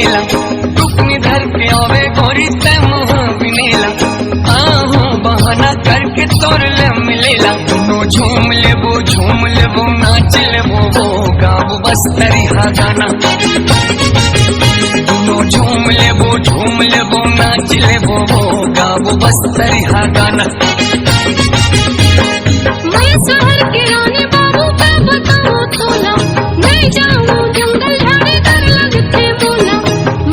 मिलेला टुकनी धर के आवे गोरी ते मुँह बिनेला आहू बहाना करके तोर ले मिलेला दोनों झूम लेबो नाच लेबो वो गाँव बस्तरी हा गाना दोनों झूम लेबो नाच लेबो वो गाँव बस्तरी हा गाना। मैं शहर के रानी बाबू पे बताऊं तोला मैं जाऊं जंगल झाड़ी डर लगते बोला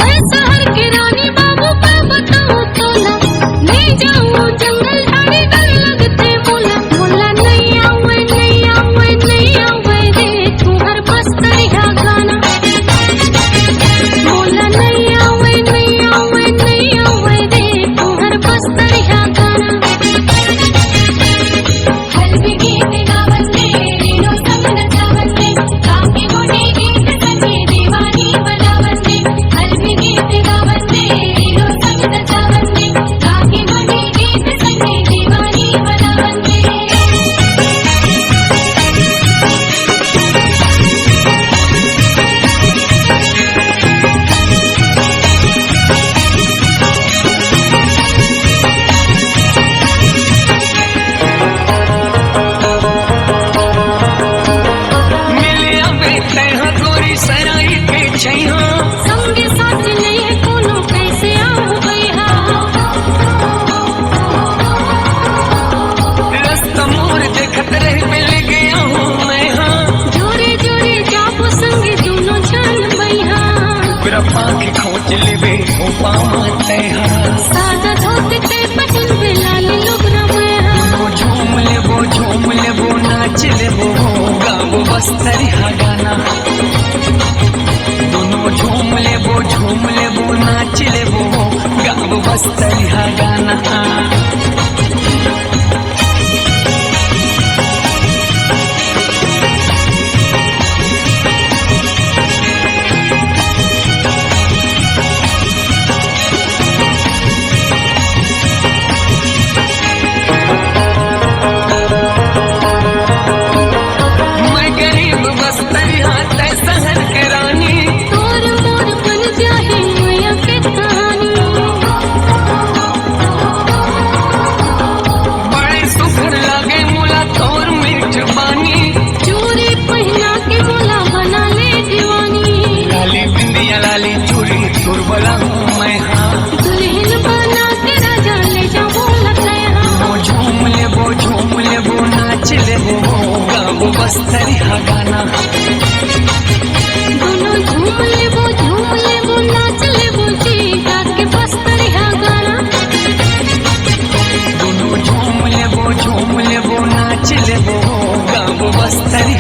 मैं शहर के रानी बाबू पे बताऊं तोला मैं जाऊं जंगल झाड़ी डर लगते बोला बोला नहीं आवे रे तू हर बस्तरी हा गाना बोला नहीं आवे रे तू हर बस्तरी हा गाना। हल्दी गीत गावते रीनो संग नचावते काके मोटे गीत संगे दीवानी बनावते हल्दी गीत गावते रीनो संग नचावते काके मोटे गीत संगे दीवानी बनावते। सराई के छैया संगे साथ नहीं कोनो कैसे आऊं भैया रास्ता मोर देखत रह मिल गया हूँ मैं हाँ जोरे जाबो संगे दोनों जान भैया पूरा पाख खोज लेबे हो पाते हाँ सादा धोती पे पहन पे लाल लुगरा मैं हाँ झूम लेबो नाच लेबो गाँव बस्तरी हा गाना दोनों झूम लेबो नाच लेबो गाँव बस्तरी हा गाना। मैं गरीब बस्तरी हाथ शहर के रानी तोर मोर बन जाहे मैया के कहानी बड़े सुखर लागे मुला तोर मीठ बानी चूड़ी पहना के बोला बना ले दीवानी लाली बिंदिया लाली चूड़ी तोर बला हूँ मैं हाँ दुल्हन बना के राजा ले जाऊं लगता यहाँ झूम लेबो नाच लेबो गाँव बस्तरी हा गाना दोनों झूम लेबो नाच लेबो जी के बस्तरी हा गाना दोनों झूम लेबो नाच लेबो गाँव बस्तरी